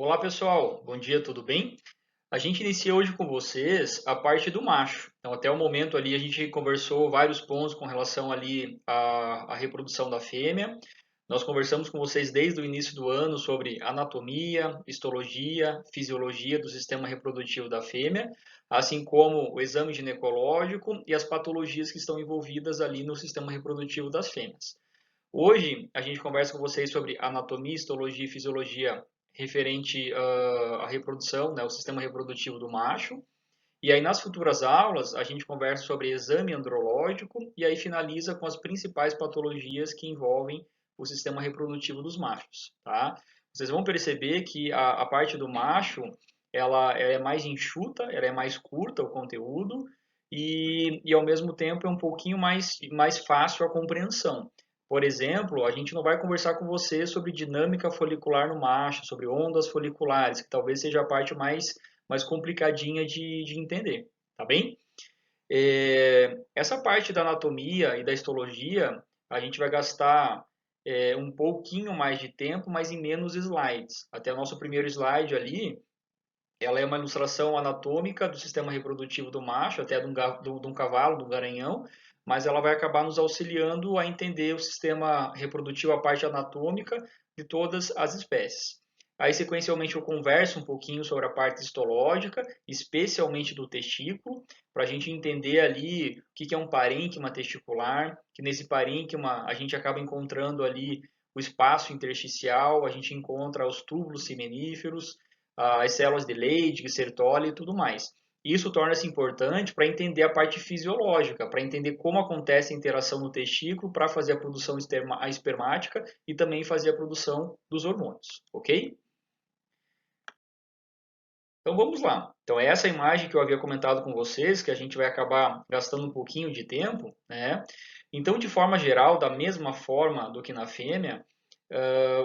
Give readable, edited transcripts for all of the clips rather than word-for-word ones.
Olá pessoal, bom dia, tudo bem? A gente inicia hoje com vocês a parte do macho. Então, até o momento ali a gente conversou vários pontos com relação ali à reprodução da fêmea. Nós conversamos com vocês desde o início do ano sobre anatomia, histologia, fisiologia do sistema reprodutivo da fêmea, assim como o exame ginecológico e as patologias que estão envolvidas ali no sistema reprodutivo das fêmeas. Hoje a gente conversa com vocês sobre anatomia, histologia e fisiologia referente à reprodução, né, o sistema reprodutivo do macho. E aí nas futuras aulas a gente conversa sobre exame andrológico e aí finaliza com as principais patologias que envolvem o sistema reprodutivo dos machos, tá? Vocês vão perceber que a parte do macho ela é mais enxuta, ela é mais curta o conteúdo e ao mesmo tempo é um pouquinho mais fácil a compreensão. Por exemplo, a gente não vai conversar com você sobre dinâmica folicular no macho, sobre ondas foliculares, que talvez seja a parte mais complicadinha de entender, tá bem? Essa parte da anatomia e da histologia, a gente vai gastar um pouquinho mais de tempo, mas em menos slides. Até o nosso primeiro slide ali, ela é uma ilustração anatômica do sistema reprodutivo do macho, até de um cavalo, do garanhão, mas ela vai acabar nos auxiliando a entender o sistema reprodutivo, a parte anatômica de todas as espécies. Aí, sequencialmente, eu converso um pouquinho sobre a parte histológica, especialmente do testículo, para a gente entender ali o que é um parênquima testicular, que nesse parênquima a gente acaba encontrando ali o espaço intersticial, a gente encontra os túbulos seminíferos, as células de Leydig, Sertoli e tudo mais. Isso torna-se importante para entender a parte fisiológica, para entender como acontece a interação no testículo para fazer a produção espermática e também fazer a produção dos hormônios, ok? Então vamos lá. Então é essa imagem que eu havia comentado com vocês, que a gente vai acabar gastando um pouquinho de tempo, né? Então, de forma geral, da mesma forma do que na fêmea,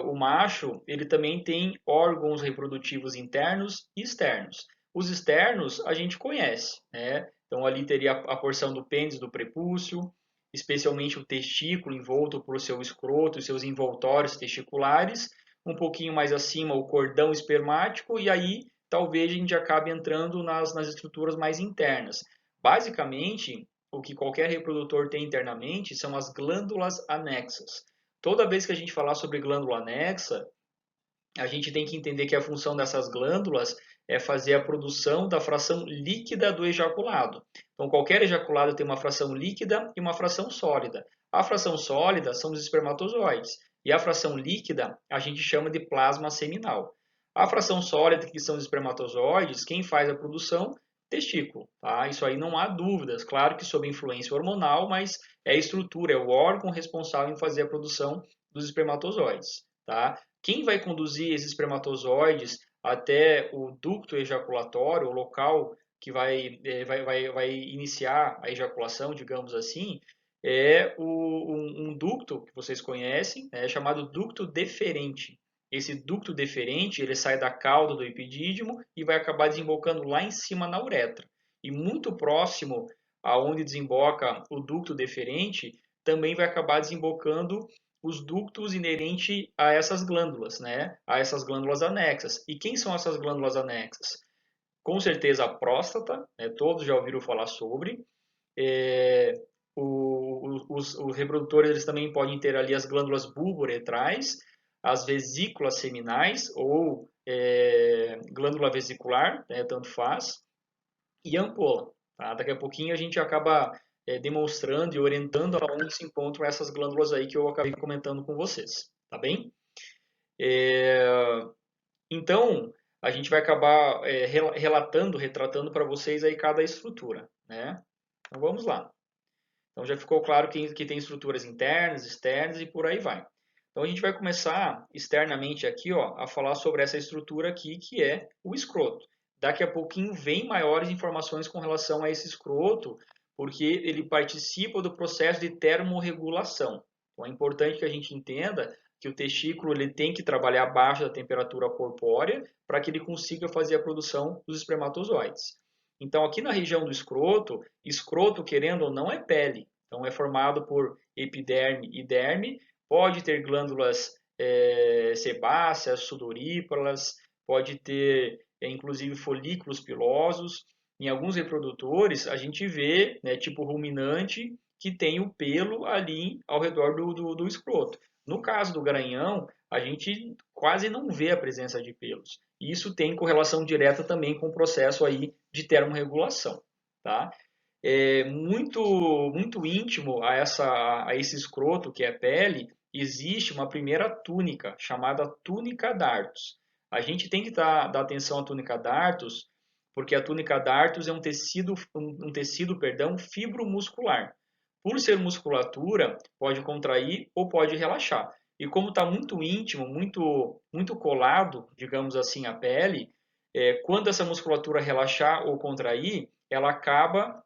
o macho ele também tem órgãos reprodutivos internos e externos. Os externos a gente conhece, né? Então ali teria a porção do pênis do prepúcio, especialmente o testículo envolto por seu escroto e seus envoltórios testiculares, um pouquinho mais acima o cordão espermático e aí talvez a gente acabe entrando nas estruturas mais internas. Basicamente, o que qualquer reprodutor tem internamente são as glândulas anexas. Toda vez que a gente falar sobre glândula anexa, a gente tem que entender que a função dessas glândulas é fazer a produção da fração líquida do ejaculado. Então, qualquer ejaculado tem uma fração líquida e uma fração sólida. A fração sólida são os espermatozoides e a fração líquida a gente chama de plasma seminal. A fração sólida, que são os espermatozoides, quem faz a produção? Testículo. Tá? Isso aí não há dúvidas. Claro que sob influência hormonal, mas é a estrutura, é o órgão responsável em fazer a produção dos espermatozoides. Tá? Quem vai conduzir esses espermatozoides até o ducto ejaculatório, o local que vai iniciar a ejaculação, digamos assim, é um ducto que vocês conhecem, chamado ducto deferente. Esse ducto deferente ele sai da cauda do epidídimo e vai acabar desembocando lá em cima na uretra. E muito próximo aonde desemboca o ducto deferente, também vai acabar desembocando os ductos inerentes a essas glândulas, né? A essas glândulas anexas. E quem são essas glândulas anexas? Com certeza a próstata, né? Todos já ouviram falar sobre. É, os reprodutores eles também podem ter ali as glândulas bulboretrais, as vesículas seminais ou glândula vesicular, né? Tanto faz, e a ampola. Tá? Daqui a pouquinho a gente acaba demonstrando e orientando aonde se encontram essas glândulas aí que eu acabei comentando com vocês, tá bem? Então, a gente vai acabar retratando para vocês aí cada estrutura, né? Então, vamos lá. Então, já ficou claro que tem estruturas internas, externas e por aí vai. Então, a gente vai começar externamente aqui, ó, a falar sobre essa estrutura aqui, que é o escroto. Daqui a pouquinho vem maiores informações com relação a esse escroto, porque ele participa do processo de termorregulação. Então, é importante que a gente entenda que o testículo ele tem que trabalhar abaixo da temperatura corpórea para que ele consiga fazer a produção dos espermatozoides. Então, aqui na região do escroto, querendo ou não, é pele. Então, é formado por epiderme e derme, pode ter glândulas sebáceas, sudoríparas, pode ter, inclusive, folículos pilosos. Em alguns reprodutores, a gente vê, né, tipo ruminante, que tem o pelo ali ao redor do escroto. No caso do garanhão, a gente quase não vê a presença de pelos. Isso tem correlação direta também com o processo aí de termorregulação, tá? É muito íntimo a esse escroto, que é a pele, existe uma primeira túnica, chamada túnica dartos. A gente tem que dar atenção à túnica dartos, porque a túnica dartos é um tecido, perdão, fibromuscular. Por ser musculatura, pode contrair ou pode relaxar. E como está muito íntimo, muito colado, digamos assim, à pele, quando essa musculatura relaxar ou contrair, ela acaba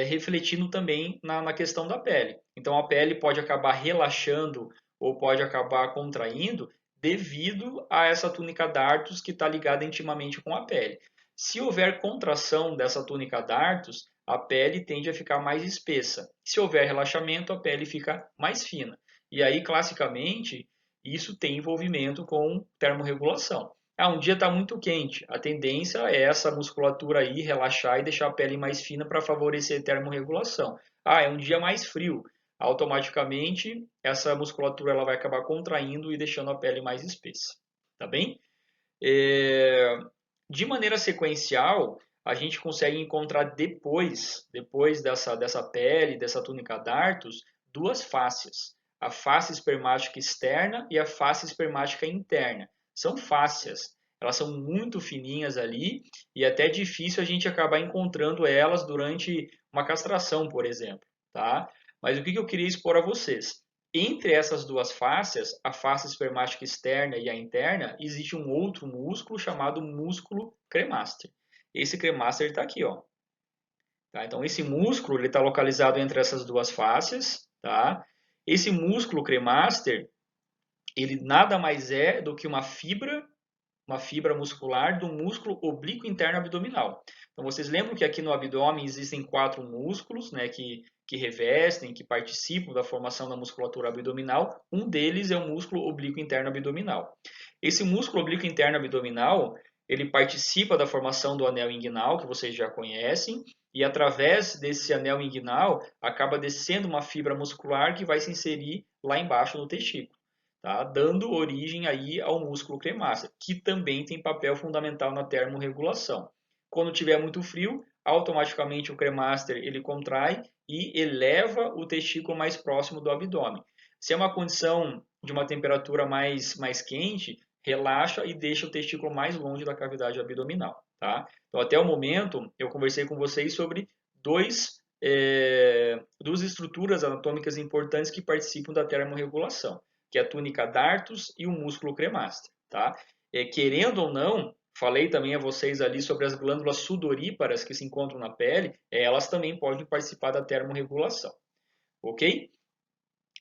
refletindo também na questão da pele. Então a pele pode acabar relaxando ou pode acabar contraindo devido a essa túnica dartos que está ligada intimamente com a pele. Se houver contração dessa túnica dartos, a pele tende a ficar mais espessa. Se houver relaxamento, a pele fica mais fina. E aí, classicamente, isso tem envolvimento com termorregulação. Um dia está muito quente. A tendência é essa musculatura aí relaxar e deixar a pele mais fina para favorecer a termorregulação. É um dia mais frio. Automaticamente, essa musculatura ela vai acabar contraindo e deixando a pele mais espessa. Tá bem? De maneira sequencial, a gente consegue encontrar depois dessa pele, dessa túnica dartos, duas fáscias. A face espermática externa e a face espermática interna. São fáscias, elas são muito fininhas ali e até difícil a gente acabar encontrando elas durante uma castração, por exemplo, tá? Mas o que eu queria expor a vocês? Entre essas duas fáscias, a face espermática externa e a interna, existe um outro músculo chamado músculo cremaster. Esse cremaster está aqui, ó. Tá? Então, esse músculo está localizado entre essas duas fáscias. Tá? Esse músculo cremaster, ele nada mais é do que uma fibra muscular do músculo oblíquo interno abdominal. Então, vocês lembram que aqui no abdômen existem 4 músculos, né, que revestem, que participam da formação da musculatura abdominal. Um deles é o músculo oblíquo interno abdominal. Esse músculo oblíquo interno abdominal, ele participa da formação do anel inguinal, que vocês já conhecem, e através desse anel inguinal acaba descendo uma fibra muscular que vai se inserir lá embaixo no testículo. Tá? Dando origem aí ao músculo cremaster, que também tem papel fundamental na termorregulação. Quando tiver muito frio, automaticamente o cremaster ele contrai e eleva o testículo mais próximo do abdômen. Se é uma condição de uma temperatura mais quente, relaxa e deixa o testículo mais longe da cavidade abdominal. Tá? Então, até o momento, eu conversei com vocês sobre duas estruturas anatômicas importantes que participam da termorregulação, que é a túnica dartos e o músculo cremaster. Tá? Querendo ou não, falei também a vocês ali sobre as glândulas sudoríparas que se encontram na pele, elas também podem participar da termorregulação. Ok?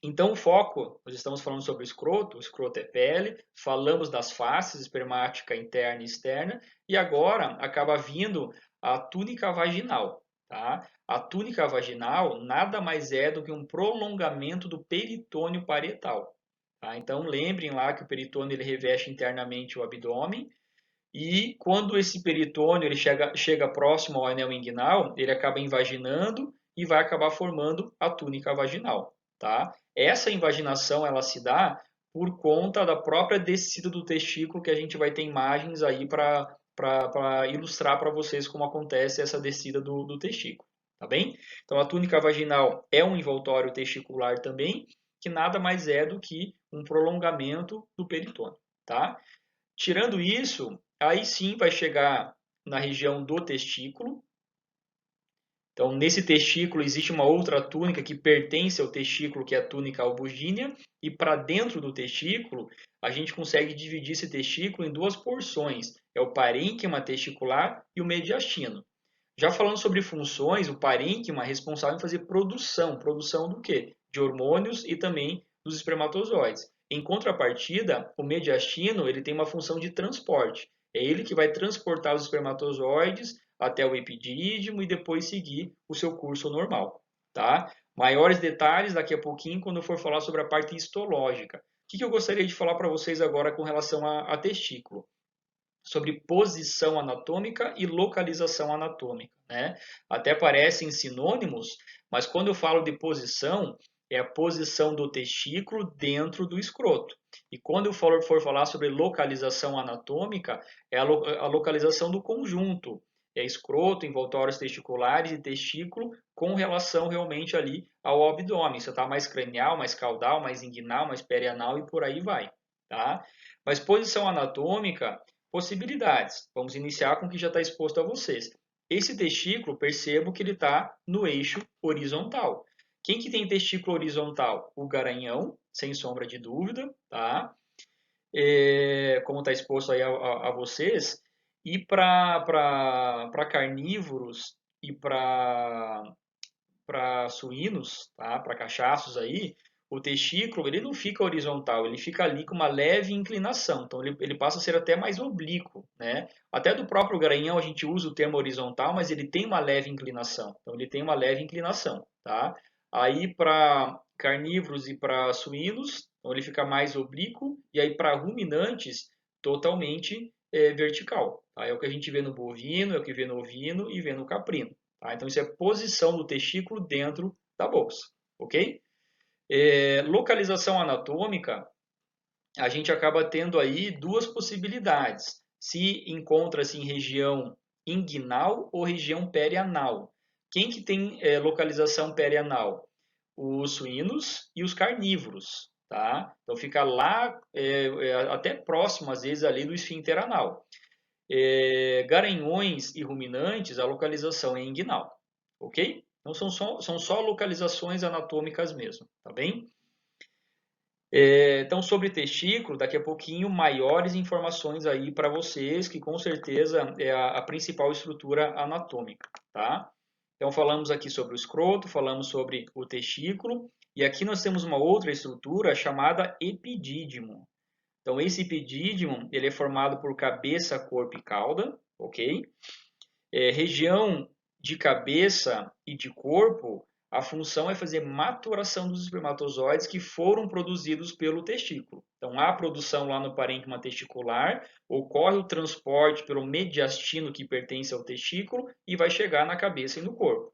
Então, o foco, nós estamos falando sobre o escroto é pele, falamos das faces, espermática interna e externa, e agora acaba vindo a túnica vaginal. Tá? A túnica vaginal nada mais é do que um prolongamento do peritônio parietal. Tá? Então, lembrem lá que o peritônio ele reveste internamente o abdômen, e quando esse peritônio ele chega próximo ao anel inguinal, ele acaba invaginando e vai acabar formando a túnica vaginal. Tá? Essa invaginação ela se dá por conta da própria descida do testículo, que a gente vai ter imagens aí para ilustrar para vocês como acontece essa descida do testículo. Tá bem? Então a túnica vaginal é um envoltório testicular também, que nada mais é do que um prolongamento do peritônio. Tá? Tirando isso, aí sim vai chegar na região do testículo. Então, nesse testículo existe uma outra túnica que pertence ao testículo, que é a túnica albugínea, e para dentro do testículo, a gente consegue dividir esse testículo em duas porções, é o parênquima testicular e o mediastino. Já falando sobre funções, o parênquima é responsável em fazer produção do quê? De hormônios e também dos espermatozoides. Em contrapartida, o mediastino ele tem uma função de transporte. É ele que vai transportar os espermatozoides até o epidídimo e depois seguir o seu curso normal. Tá? Maiores detalhes daqui a pouquinho quando eu for falar sobre a parte histológica. O que eu gostaria de falar para vocês agora com relação a testículo? sobre posição anatômica e localização anatômica, né? Até parecem sinônimos, mas quando eu falo de posição, é a posição do testículo dentro do escroto. E quando eu for falar sobre localização anatômica, é a localização do conjunto. É escroto, envoltórios testiculares e testículo com relação realmente ali ao abdômen. Você está mais cranial, mais caudal, mais inguinal, mais perianal e por aí vai. Tá? Mas posição anatômica, possibilidades. Vamos iniciar com o que já está exposto a vocês. Esse testículo, percebo que ele está no eixo horizontal. Quem que tem testículo horizontal? O garanhão, sem sombra de dúvida, tá? Como está exposto aí a vocês. E para carnívoros e para suínos, tá? Para cachaços aí, o testículo ele não fica horizontal, ele fica ali com uma leve inclinação. Então ele passa a ser até mais oblíquo, né? Até do próprio garanhão a gente usa o termo horizontal, mas ele tem uma leve inclinação. Então ele tem uma leve inclinação, tá? Aí para carnívoros e para suínos, então ele fica mais oblíquo, e aí para ruminantes, totalmente vertical. Tá? É o que a gente vê no bovino, é o que vê no ovino e vê no caprino. Tá? Então, isso é posição do testículo dentro da bolsa, ok? Localização anatômica, a gente acaba tendo aí duas possibilidades. Se encontra-se em região inguinal ou região perianal. Quem que tem localização perianal? Os suínos e os carnívoros, tá? Então fica lá até próximo, às vezes, ali do esfíncter anal. Garanhões e ruminantes, a localização é inguinal, ok? Então são só localizações anatômicas mesmo, tá bem? Então, sobre testículo, daqui a pouquinho, maiores informações aí para vocês, que com certeza é a principal estrutura anatômica, tá? Então, falamos aqui sobre o escroto, falamos sobre o testículo, e aqui nós temos uma outra estrutura chamada epidídimo. Então, esse epidídimo, ele é formado por cabeça, corpo e cauda, ok? Região de cabeça e de corpo, a função é fazer maturação dos espermatozoides que foram produzidos pelo testículo. Então, há produção lá no parênquima testicular, ocorre o transporte pelo mediastino que pertence ao testículo e vai chegar na cabeça e no corpo.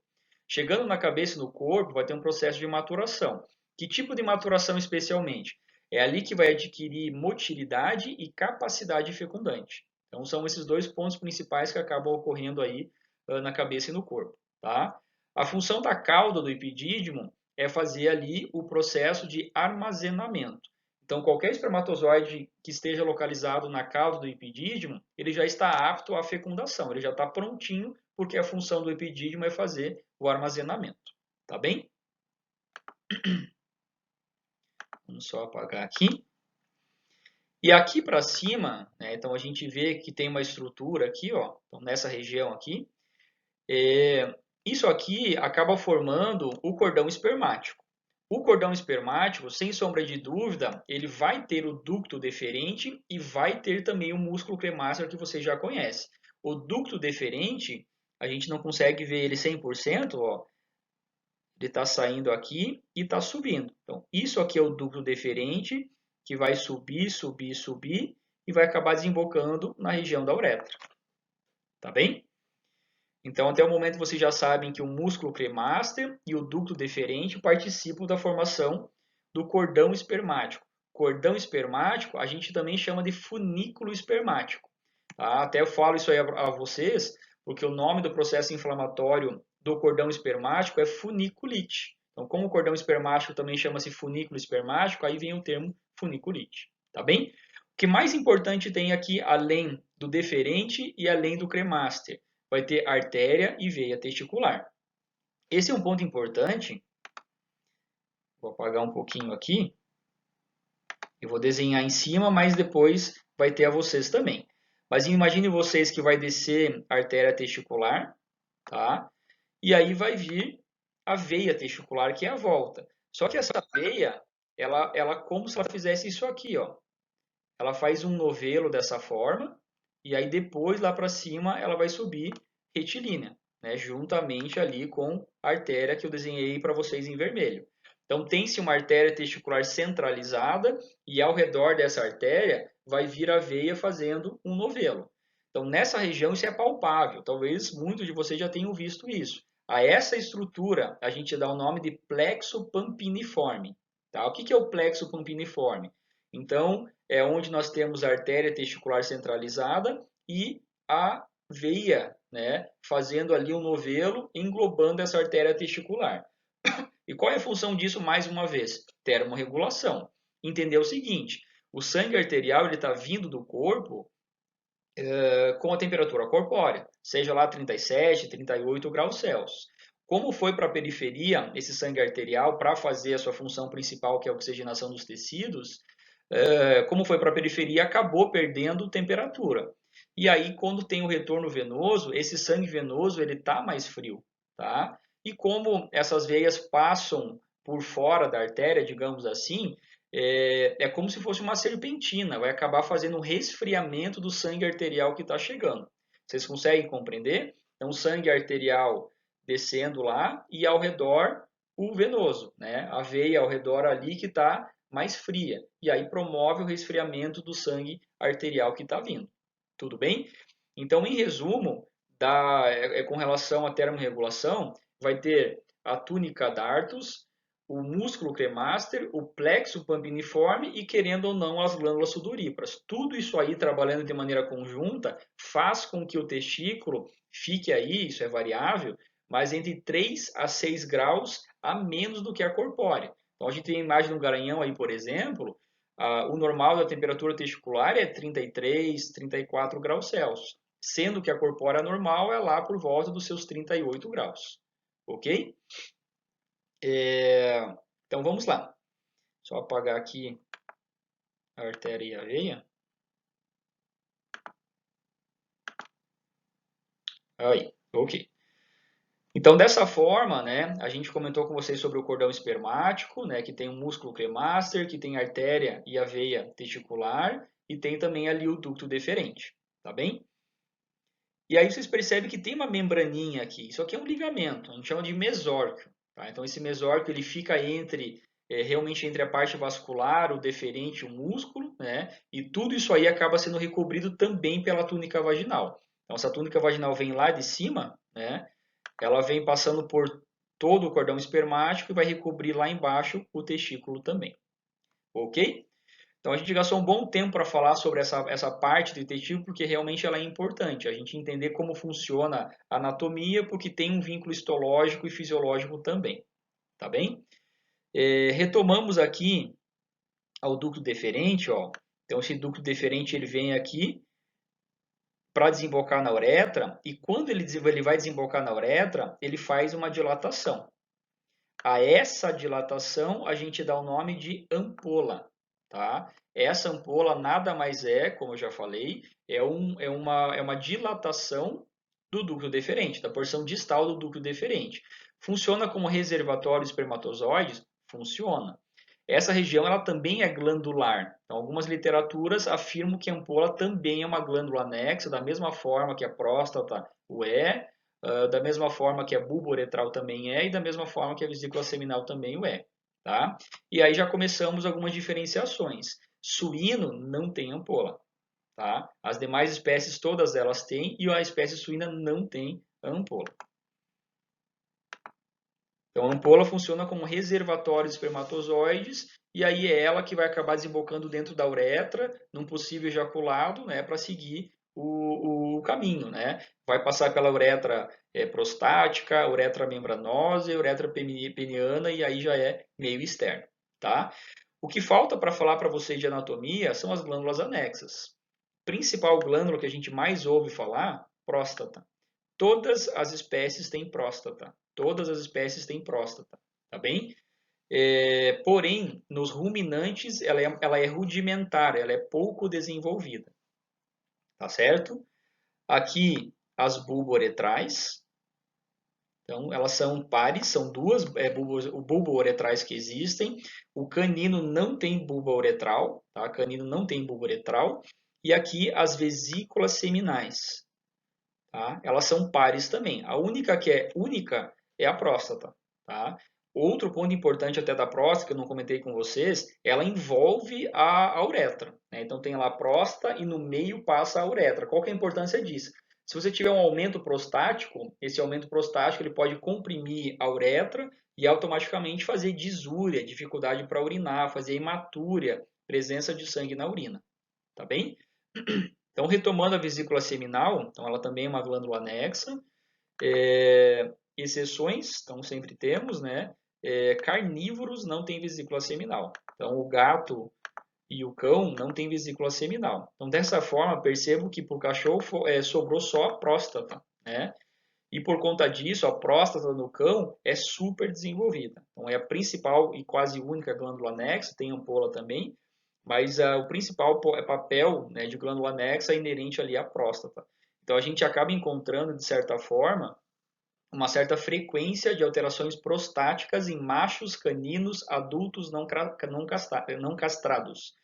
Chegando na cabeça e no corpo, vai ter um processo de maturação. Que tipo de maturação especialmente? É ali que vai adquirir motilidade e capacidade fecundante. Então, são esses dois pontos principais que acabam ocorrendo aí na cabeça e no corpo, tá? A função da cauda do epidídimo é fazer ali o processo de armazenamento. Então, qualquer espermatozoide que esteja localizado na cauda do epidídimo, ele já está apto à fecundação, ele já está prontinho, porque a função do epidídimo é fazer o armazenamento, tá bem? Vamos só apagar aqui. E aqui para cima, né, então a gente vê que tem uma estrutura aqui, ó, então nessa região aqui, isso aqui acaba formando o cordão espermático. O cordão espermático, sem sombra de dúvida, ele vai ter o ducto deferente e vai ter também o músculo cremaster que você já conhece. O ducto deferente, a gente não consegue ver ele 100%, ó, ele está saindo aqui e está subindo. Então, isso aqui é o ducto deferente, que vai subir, subir, subir, e vai acabar desembocando na região da uretra. Tá bem? Então, até o momento, vocês já sabem que o músculo cremaster e o ducto deferente participam da formação do cordão espermático. Cordão espermático, a gente também chama de funículo espermático. Tá? Até eu falo isso aí a vocês, porque o nome do processo inflamatório do cordão espermático é funiculite. Então, como o cordão espermático também chama-se funículo espermático, aí vem o termo funiculite. Tá bem? O que mais importante tem aqui, além do deferente e além do cremaster? Vai ter artéria e veia testicular. Esse é um ponto importante. Vou apagar um pouquinho aqui. Eu vou desenhar em cima, mas depois vai ter a vocês também. Mas imagine vocês que vai descer a artéria testicular, tá? E aí vai vir a veia testicular, que é a volta. Só que essa veia, ela como se ela fizesse isso aqui, ó. Ela faz um novelo dessa forma, e aí depois lá para cima ela vai subir retilínea, né? Juntamente ali com a artéria que eu desenhei para vocês em vermelho. Então tem-se uma artéria testicular centralizada e ao redor dessa artéria vai vir a veia fazendo um novelo. Então, nessa região, isso é palpável. Talvez muitos de vocês já tenham visto isso. A essa estrutura, a gente dá o nome de plexo pampiniforme. Tá? O que é o plexo pampiniforme? Então, é onde nós temos a artéria testicular centralizada e a veia, né, fazendo ali um novelo, englobando essa artéria testicular. E qual é a função disso, mais uma vez? Termorregulação. Entender o seguinte, o sangue arterial está vindo do corpo com a temperatura corpórea, seja lá 37, 38 graus Celsius. Como foi para a periferia esse sangue arterial para fazer a sua função principal, que é a oxigenação dos tecidos, como foi para a periferia, acabou perdendo temperatura. E aí, quando tem o retorno venoso, esse sangue venoso ele está mais frio, tá? E como essas veias passam por fora da artéria, digamos assim, é como se fosse uma serpentina, vai acabar fazendo um resfriamento do sangue arterial que está chegando. Vocês conseguem compreender? Então, sangue arterial descendo lá e ao redor o venoso, né? A veia ao redor ali que está mais fria. E aí promove o resfriamento do sangue arterial que está vindo. Tudo bem? Então, em resumo, com relação à termorregulação, vai ter a túnica dartos, o músculo cremaster, o plexo pampiniforme e, querendo ou não, as glândulas sudoríparas. Tudo isso aí, trabalhando de maneira conjunta, faz com que o testículo fique aí, isso é variável, mas entre 3 a 6 graus a menos do que a corpórea. Então, a gente tem a imagem do garanhão aí, por exemplo, o normal da temperatura testicular é 33, 34 graus Celsius, sendo que a corpórea normal é lá por volta dos seus 38 graus. Ok? Então vamos lá. Só apagar aqui a artéria e a veia. Aí, ok. Então, dessa forma, né, a gente comentou com vocês sobre o cordão espermático, né, que tem um músculo cremaster, que tem a artéria e a veia testicular, e tem também ali o ducto deferente, tá bem? E aí vocês percebem que tem uma membraninha aqui, isso aqui é um ligamento, a gente chama de mesórquio, tá? Então, esse mesórquio ele fica realmente entre a parte vascular, o deferente e o músculo, né? E tudo isso aí acaba sendo recobrido também pela túnica vaginal. Então, essa túnica vaginal vem lá de cima, né? Ela vem passando por todo o cordão espermático e vai recobrir lá embaixo o testículo também. Ok? Então a gente gastou um bom tempo para falar sobre essa parte do testículo, porque realmente ela é importante. A gente entender como funciona a anatomia, porque tem um vínculo histológico e fisiológico também. Tá bem? Retomamos aqui ao ducto deferente. Ó. Então esse ducto deferente ele vem aqui para desembocar na uretra, e quando ele vai desembocar na uretra, ele faz uma dilatação. A essa dilatação a gente dá o nome de ampola. Tá? Essa ampola nada mais é, como eu já falei, é uma dilatação do ducto deferente, da porção distal do ducto deferente. Funciona como reservatório de espermatozoides? Funciona. Essa região ela também é glandular. Então, algumas literaturas afirmam que a ampola também é uma glândula anexa, da mesma forma que a próstata o é, da mesma forma que a bulbo uretral também é, e da mesma forma que a vesícula seminal também o é. Tá? E aí já começamos algumas diferenciações. Suíno não tem ampola. Tá? As demais espécies, todas elas têm, e a espécie suína não tem ampola. Então, a ampola funciona como reservatório de espermatozoides e aí é ela que vai acabar desembocando dentro da uretra, num possível ejaculado, né, para seguir o caminho. Né? Vai passar pela uretra prostática, uretra membranosa e uretra peniana e aí já é meio externo. Tá? O que falta para falar para vocês de anatomia são as glândulas anexas. Principal glândula que a gente mais ouve falar, próstata. Todas as espécies têm próstata. Todas as espécies têm próstata, tá bem? Porém, nos ruminantes, ela é rudimentar, ela é pouco desenvolvida, tá certo? Aqui, as bulbo-uretrais. Então, elas são pares, são duas bulbo-uretrais que existem. O canino não tem bulba uretral, tá? Canino não tem bulba uretral. E aqui, as vesículas seminais. Tá? Elas são pares também. A única que é única é a próstata. Tá? Outro ponto importante até da próstata, que eu não comentei com vocês, ela envolve a uretra, né? Então tem lá a próstata e no meio passa a uretra. Qual que é a importância disso? Se você tiver um aumento prostático, esse aumento prostático ele pode comprimir a uretra e automaticamente fazer disúria, dificuldade para urinar, fazer hematúria, presença de sangue na urina, tá bem? Então, retomando a vesícula seminal, então ela também é uma glândula anexa. Exceções, então sempre temos, né? Carnívoros não têm vesícula seminal. Então, o gato e o cão não têm vesícula seminal. Então, dessa forma, percebo que para o cachorro sobrou só a próstata, né? E por conta disso, a próstata no cão é super desenvolvida. Então, é a principal e quase única glândula anexa, tem ampola também, mas o principal papel, né, de glândula anexa é inerente ali à próstata. Então, a gente acaba encontrando, de certa forma, uma certa frequência de alterações prostáticas em machos caninos adultos não castrados.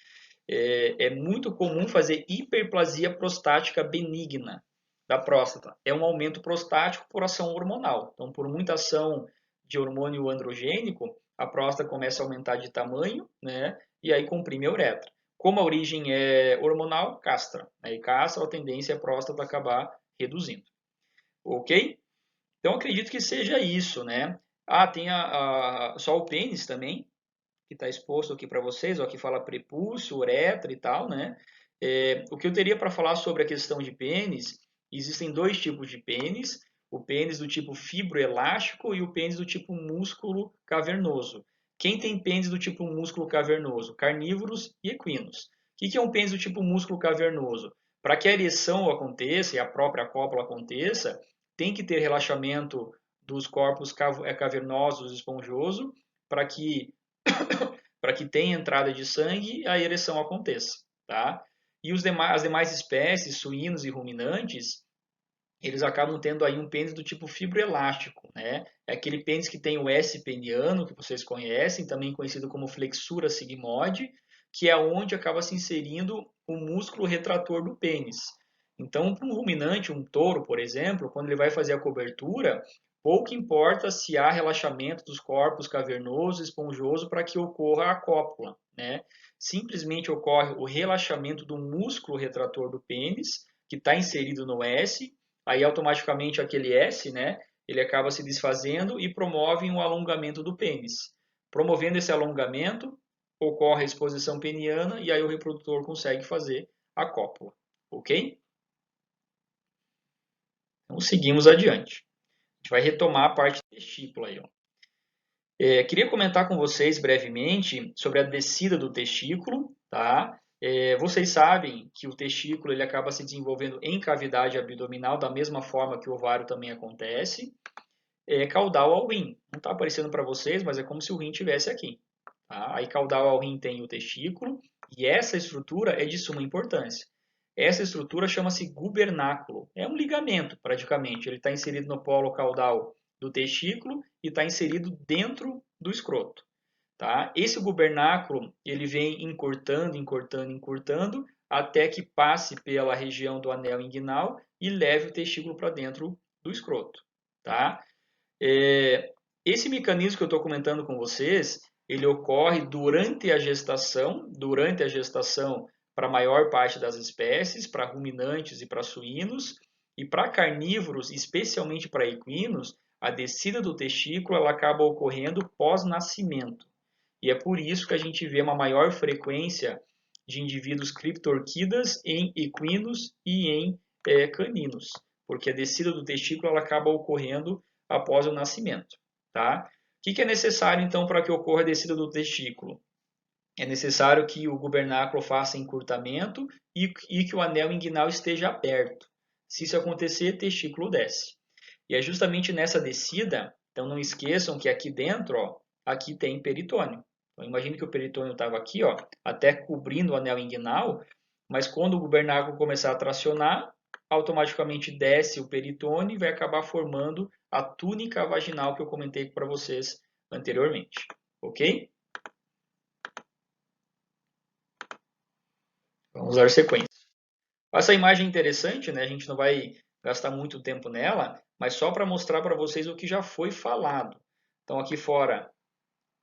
É muito comum fazer hiperplasia prostática benigna da próstata. É um aumento prostático por ação hormonal. Então, por muita ação de hormônio androgênico, a próstata começa a aumentar de tamanho, né? E aí comprime a uretra. Como a origem é hormonal, castra. Né? E castra, a tendência é a próstata acabar reduzindo. Ok? Então, acredito que seja isso, né? Tem só o pênis também, que está exposto aqui para vocês, ó, que fala prepúcio, uretra e tal, né? O que eu teria para falar sobre a questão de pênis, existem dois tipos de pênis, o pênis do tipo fibroelástico e o pênis do tipo músculo cavernoso. Quem tem pênis do tipo músculo cavernoso? Carnívoros e equinos. O que é um pênis do tipo músculo cavernoso? Para que a ereção aconteça e a própria cópula aconteça, tem que ter relaxamento dos corpos cavernosos, esponjoso, para que tenha entrada de sangue e a ereção aconteça, tá? E as demais espécies, suínos e ruminantes, eles acabam tendo aí um pênis do tipo fibroelástico, né? É aquele pênis que tem o S peniano, que vocês conhecem, também conhecido como flexura sigmoide, que é onde acaba se inserindo o músculo retrator do pênis. Então, para um ruminante, um touro, por exemplo, quando ele vai fazer a cobertura, pouco importa se há relaxamento dos corpos cavernoso e esponjoso para que ocorra a cópula, né? Simplesmente ocorre o relaxamento do músculo retrator do pênis, que está inserido no S, aí automaticamente aquele S, né, ele acaba se desfazendo e promove um alongamento do pênis. Promovendo esse alongamento, ocorre a exposição peniana e aí o reprodutor consegue fazer a cópula, ok? Então seguimos adiante. A gente vai retomar a parte testícula aí, ó. Queria comentar com vocês brevemente sobre a descida do testículo, tá? Vocês sabem que o testículo ele acaba se desenvolvendo em cavidade abdominal da mesma forma que o ovário também acontece. Caudal ao rim. Não está aparecendo para vocês, mas é como se o rim estivesse aqui. Tá? Aí caudal ao rim tem o testículo e essa estrutura é de suma importância. Essa estrutura chama-se gubernáculo. É um ligamento, praticamente. Ele está inserido no polo caudal do testículo e está inserido dentro do escroto. Tá? Esse gubernáculo ele vem encurtando, encurtando, encurtando, até que passe pela região do anel inguinal e leve o testículo para dentro do escroto. Tá? Esse mecanismo que eu estou comentando com vocês, ele ocorre durante a gestação para a maior parte das espécies, para ruminantes e para suínos, e para carnívoros, especialmente para equinos, a descida do testículo ela acaba ocorrendo pós-nascimento. E é por isso que a gente vê uma maior frequência de indivíduos criptorquidas em equinos e em caninos, porque a descida do testículo ela acaba ocorrendo após o nascimento. Tá? O que é necessário, então, para que ocorra a descida do testículo? É necessário que o gubernáculo faça encurtamento e que o anel inguinal esteja aberto. Se isso acontecer, o testículo desce. E é justamente nessa descida, então não esqueçam que aqui dentro, ó, aqui tem peritônio. Então, imagine que o peritônio estava aqui, ó, até cobrindo o anel inguinal, mas quando o gubernáculo começar a tracionar, automaticamente desce o peritônio e vai acabar formando a túnica vaginal que eu comentei para vocês anteriormente. Ok? Vamos dar sequência. Essa imagem é interessante, né? A gente não vai gastar muito tempo nela, mas só para mostrar para vocês o que já foi falado. Então aqui fora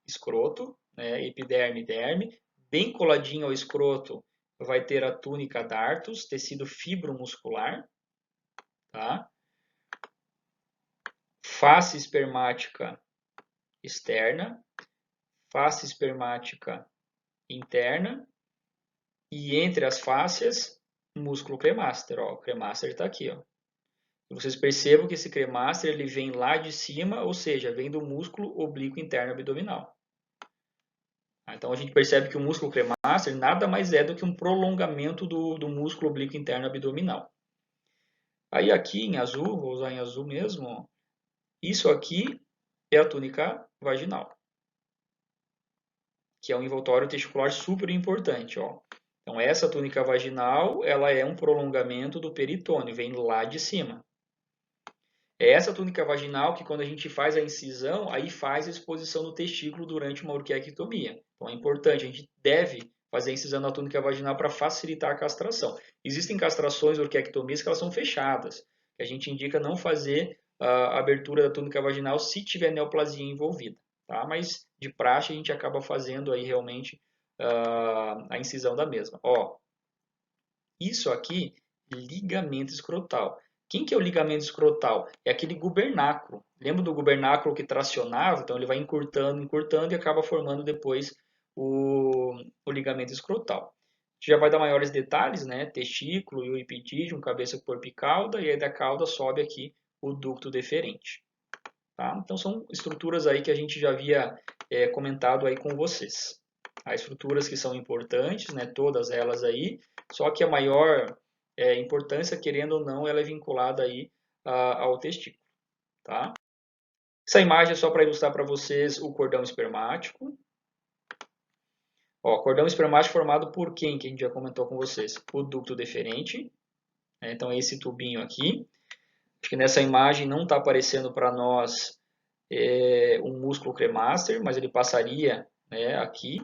escroto, né? Epiderme e derme. Bem coladinho ao escroto vai ter a túnica dartos, tecido fibromuscular, tá? Face espermática externa, face espermática interna e entre as fáscias, músculo cremaster. Ó, o cremaster está aqui. Ó. E vocês percebam que esse cremaster ele vem lá de cima, ou seja, vem do músculo oblíquo interno abdominal. Então a gente percebe que o músculo cremaster nada mais é do que um prolongamento do músculo oblíquo interno abdominal. Aí aqui em azul, vou usar em azul mesmo, ó, isso aqui é a túnica vaginal, que é um envoltório testicular super importante. Ó. Então essa túnica vaginal ela é um prolongamento do peritônio, vem lá de cima. É essa túnica vaginal que quando a gente faz a incisão, aí faz a exposição do testículo durante uma orquiectomia. Então é importante, a gente deve fazer a incisão na túnica vaginal para facilitar a castração. Existem castrações orquiectomias que elas são fechadas, que a gente indica não fazer a abertura da túnica vaginal se tiver neoplasia envolvida. Tá? Mas de praxe a gente acaba fazendo aí realmente a incisão da mesma. Ó, isso aqui, ligamento escrotal. Quem que é o ligamento escrotal? É aquele gubernáculo. Lembra do gubernáculo que tracionava? Então ele vai encurtando, encurtando e acaba formando depois o ligamento escrotal. Já vai dar maiores detalhes, né? Testículo e o epitídimo, cabeça, corpo e cauda. E aí da cauda sobe aqui o ducto deferente. Tá? Então são estruturas aí que a gente já havia comentado aí com vocês. Há estruturas que são importantes, né? Todas elas aí. Só que a maior importância, querendo ou não, ela é vinculada aí ao testículo, tá? Essa imagem é só para ilustrar para vocês o cordão espermático. Ó, cordão espermático formado por quem, que a gente já comentou com vocês? O ducto deferente, né? Então esse tubinho aqui. Acho que nessa imagem não está aparecendo para nós um músculo cremaster, mas ele passaria, né, aqui.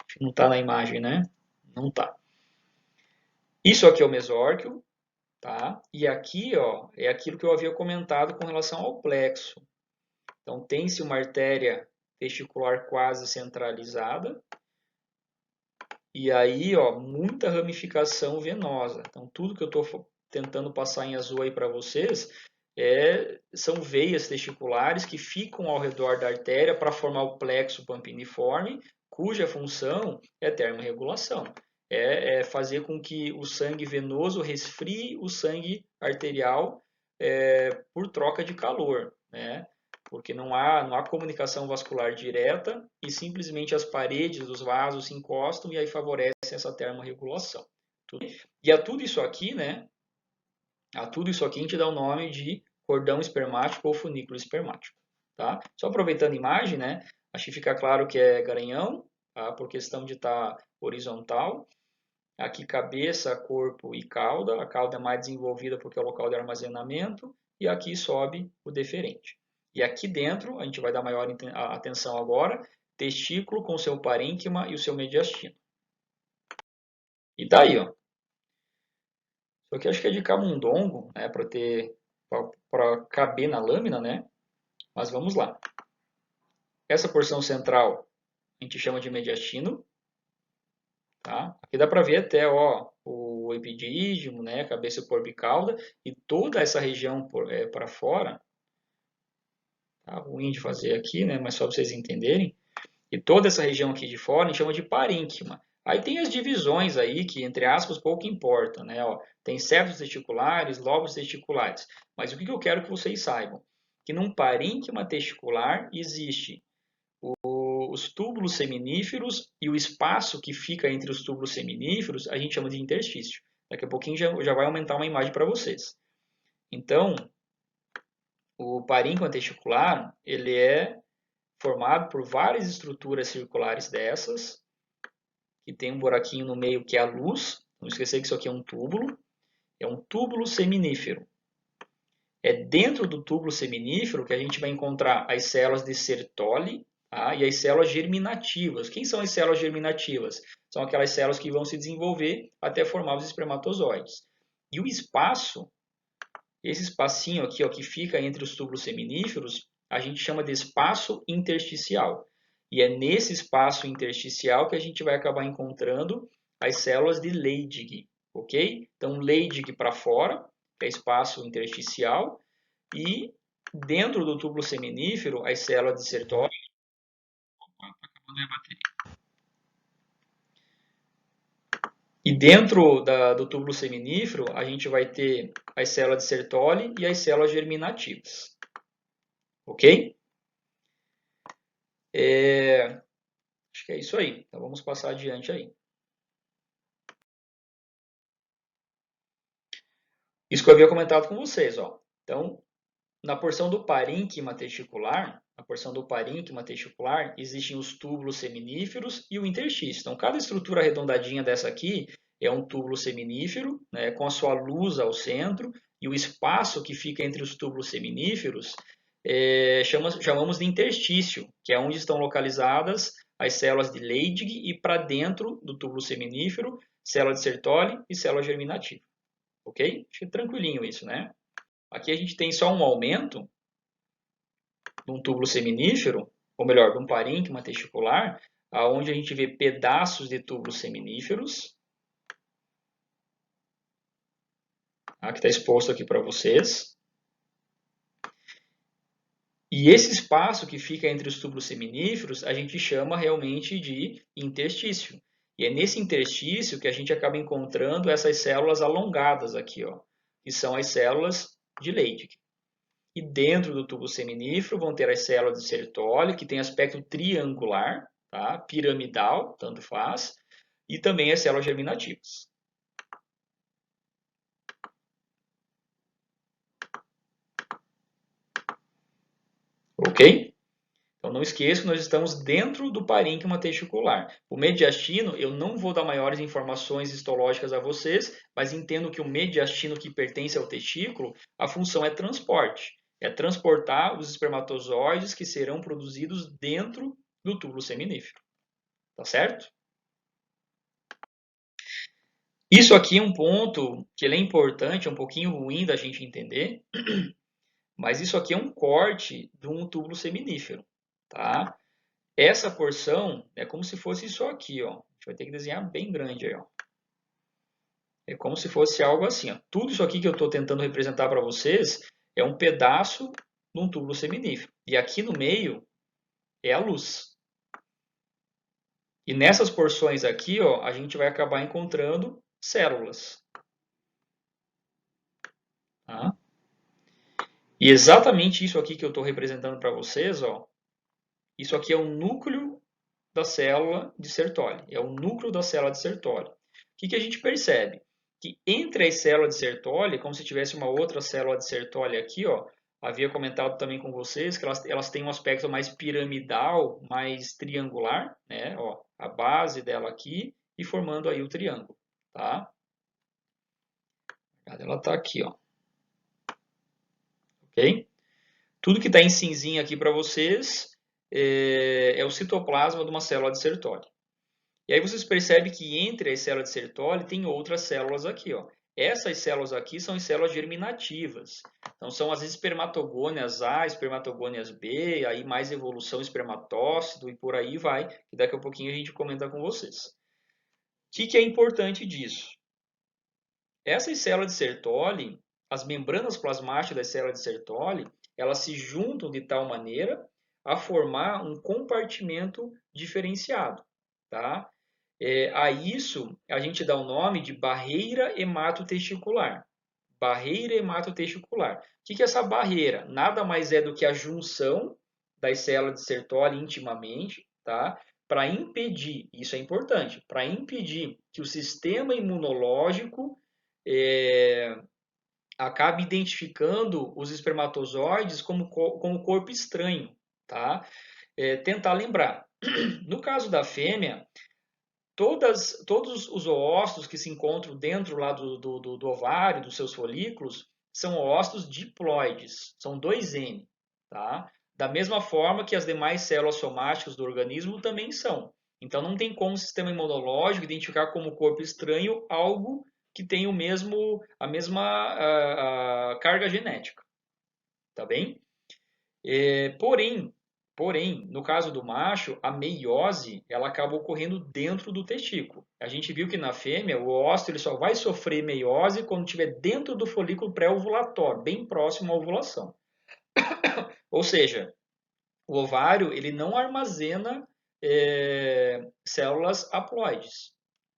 Acho que não está na imagem, né? Não está. Isso aqui é o mesórquio, tá? E aqui, ó, é aquilo que eu havia comentado com relação ao plexo. Então, tem-se uma artéria testicular quase centralizada. E aí, ó, muita ramificação venosa. Então, tudo que eu estou tentando passar em azul aí para vocês são veias testiculares que ficam ao redor da artéria para formar o plexo pampiniforme, cuja função é termorregulação. É fazer com que o sangue venoso resfrie o sangue arterial por troca de calor, né? Porque não há comunicação vascular direta e simplesmente as paredes dos vasos se encostam e aí favorece essa termorregulação. E a tudo isso aqui, né? A tudo isso aqui a gente dá o nome de cordão espermático ou funículo espermático. Tá? Só aproveitando a imagem, né? Acho que fica claro que é garanhão, tá? Por questão de estar horizontal. Aqui cabeça, corpo e cauda. A cauda é mais desenvolvida porque é o local de armazenamento. E aqui sobe o deferente. E aqui dentro, a gente vai dar maior atenção agora, testículo com seu parênquima e o seu mediastino. E daí, ó. Isso aqui acho que é de camundongo, né, para caber na lâmina, né? Mas vamos lá. Essa porção central a gente chama de mediastino, tá? Aqui dá para ver até, ó, o epidídimo, né, cabeça, corpo e cauda, e toda essa região para fora. Tá ruim de fazer aqui, né, mas só para vocês entenderem. E toda essa região aqui de fora a gente chama de parênquima. Aí tem as divisões aí que, entre aspas, pouco importa, né? Ó, tem septos testiculares, lóbulos testiculares. Mas o que eu quero que vocês saibam? Que num parênquima testicular existe os túbulos seminíferos e o espaço que fica entre os túbulos seminíferos a gente chama de interstício. Daqui a pouquinho já vai aumentar uma imagem para vocês. Então, o parênquima testicular, ele é formado por várias estruturas circulares dessas, que tem um buraquinho no meio que é a luz. Não esquecer que isso aqui é um túbulo seminífero. É dentro do túbulo seminífero que a gente vai encontrar as células de Sertoli, tá? E as células germinativas. Quem são as células germinativas? São aquelas células que vão se desenvolver até formar os espermatozoides. E o espaço, esse espacinho aqui, ó, que fica entre os túbulos seminíferos, a gente chama de espaço intersticial. E é nesse espaço intersticial que a gente vai acabar encontrando as células de Leydig, ok? Então, Leydig para fora, que é espaço intersticial, e dentro do túbulo seminífero, as células de Sertoli. E dentro do túbulo seminífero, a gente vai ter as células de Sertoli e as células germinativas. Ok? Acho que é isso aí. Então vamos passar adiante aí. Isso que eu havia comentado com vocês, ó. Então, na porção do parênquima testicular, existem os túbulos seminíferos e o interstício. Então, cada estrutura arredondadinha dessa aqui é um túbulo seminífero, né, com a sua luz ao centro, e o espaço que fica entre os túbulos seminíferos chamamos de interstício, que é onde estão localizadas as células de Leydig e para dentro do túbulo seminífero, célula de Sertoli e célula germinativa. Ok? Acho que é tranquilinho isso, né? Aqui a gente tem só um aumento de um túbulo seminífero, ou melhor, de um parênquima testicular, onde a gente vê pedaços de túbulos seminíferos, que está exposto aqui para vocês. E esse espaço que fica entre os túbulos seminíferos, a gente chama realmente de interstício. E é nesse interstício que a gente acaba encontrando essas células alongadas aqui, ó, que são as células de Leydig. E dentro do tubo seminífero vão ter as células de Sertoli, que tem aspecto triangular, tá? Piramidal, tanto faz, e também as células germinativas. Ok? Então não esqueça que nós estamos dentro do parênquima testicular. O mediastino, eu não vou dar maiores informações histológicas a vocês, mas entendo que o mediastino que pertence ao testículo, a função é transporte. É transportar os espermatozoides que serão produzidos dentro do túbulo seminífero. Tá certo? Isso aqui é um ponto que ele é importante, é um pouquinho ruim da gente entender, mas isso aqui é um corte de um túbulo seminífero, tá? Essa porção é como se fosse isso aqui, ó. A gente vai ter que desenhar bem grande aí, ó. É como se fosse algo assim, ó. Tudo isso aqui que eu estou tentando representar para vocês é um pedaço de um túbulo seminífero. E aqui no meio é a luz. E nessas porções aqui, ó, a gente vai acabar encontrando células. Tá? E exatamente isso aqui que eu estou representando para vocês, ó, isso aqui é o núcleo da célula de Sertoli. É o núcleo da célula de Sertoli. O que a gente percebe? Que entre as células de Sertoli, como se tivesse uma outra célula de Sertoli aqui, ó, havia comentado também com vocês que elas têm um aspecto mais piramidal, mais triangular, né? Ó, a base dela aqui e formando aí o triângulo, tá? Ela está aqui, ó. Ok? Tudo que está em cinzinha aqui para vocês é o citoplasma de uma célula de Sertoli. E aí vocês percebem que entre as células de Sertoli tem outras células aqui, ó. Essas células aqui são as células germinativas. Então são as espermatogônias A, espermatogônias B, aí mais evolução espermatócito e por aí vai, que daqui a pouquinho a gente comenta com vocês. O que é importante disso? Essas células de Sertoli, as membranas plasmáticas das células de Sertoli, elas se juntam de tal maneira a formar um compartimento diferenciado, tá? A isso a gente dá o nome de barreira hematotesticular. Barreira hematotesticular. O que é essa barreira? Nada mais é do que a junção das células de Sertoli intimamente, tá? Para impedir, isso é importante, para impedir que o sistema imunológico acabe identificando os espermatozoides como corpo estranho, tá? Tentar lembrar. No caso da fêmea, todos os oócitos que se encontram dentro lá do ovário, dos seus folículos, são oócitos diploides, são 2N, tá? Da mesma forma que as demais células somáticas do organismo também são. Então não tem como o sistema imunológico identificar como corpo estranho algo que tem a mesma carga genética, tá bem? Porém, no caso do macho, a meiose ela acaba ocorrendo dentro do testículo. A gente viu que na fêmea o óvulo ele só vai sofrer meiose quando estiver dentro do folículo pré-ovulatório, bem próximo à ovulação. Ou seja, o ovário ele não armazena células haploides,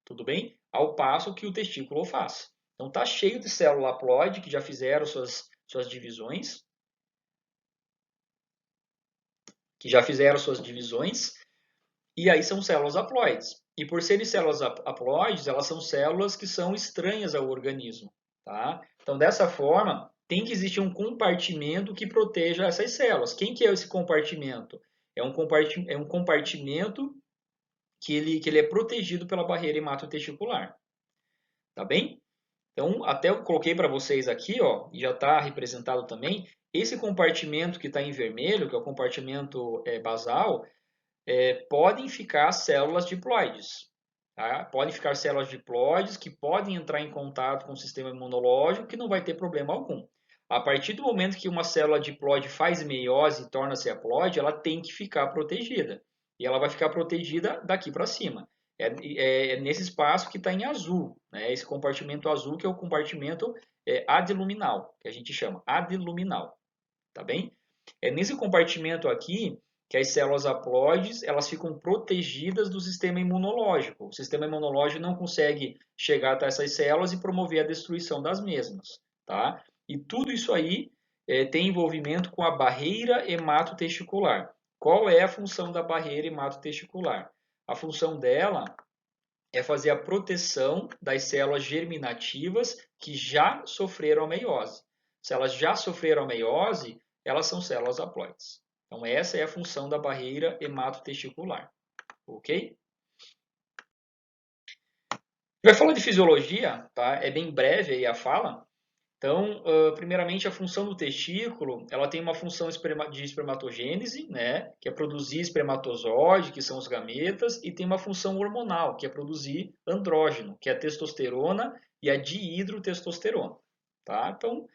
tudo bem? Ao passo que o testículo faz. Então está cheio de célula haploide que já fizeram suas divisões, e aí são células haploides. E por serem células haploides, elas são células que são estranhas ao organismo, tá? Então, dessa forma, tem que existir um compartimento que proteja essas células. Quem que é esse compartimento? É um compartimento que ele é protegido pela barreira hematotesticular, tá bem? Então, até eu coloquei para vocês aqui, ó, e já está representado também, esse compartimento que está em vermelho, que é o compartimento basal, podem ficar células diploides. Tá? Podem ficar células diploides que podem entrar em contato com o sistema imunológico que não vai ter problema algum. A partir do momento que uma célula diploide faz meiose e torna-se haploide, ela tem que ficar protegida. E ela vai ficar protegida daqui para cima. É nesse espaço que está em azul, né? Esse compartimento azul que é o compartimento adiluminal, que a gente chama adiluminal, tá bem? É nesse compartimento aqui que as células haploides elas ficam protegidas do sistema imunológico. O sistema imunológico não consegue chegar até essas células e promover a destruição das mesmas, tá? E tudo isso aí tem envolvimento com a barreira hematotesticular. Qual é a função da barreira hematotesticular? A função dela é fazer a proteção das células germinativas que já sofreram a meiose. Se elas já sofreram a meiose, elas são células haploides. Então, essa é a função da barreira hematotesticular. Ok? Vai falar de fisiologia, tá? É bem breve aí a fala. Então, primeiramente, a função do testículo, ela tem uma função de espermatogênese, né, que é produzir espermatozoide, que são os gametas, e tem uma função hormonal, que é produzir andrógeno, que é a testosterona e a dihidrotestosterona, tá? Então,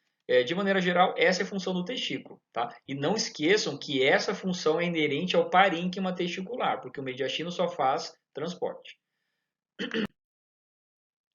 de maneira geral, essa é a função do testículo, tá? E não esqueçam que essa função é inerente ao parênquima testicular, porque o mediastino só faz transporte.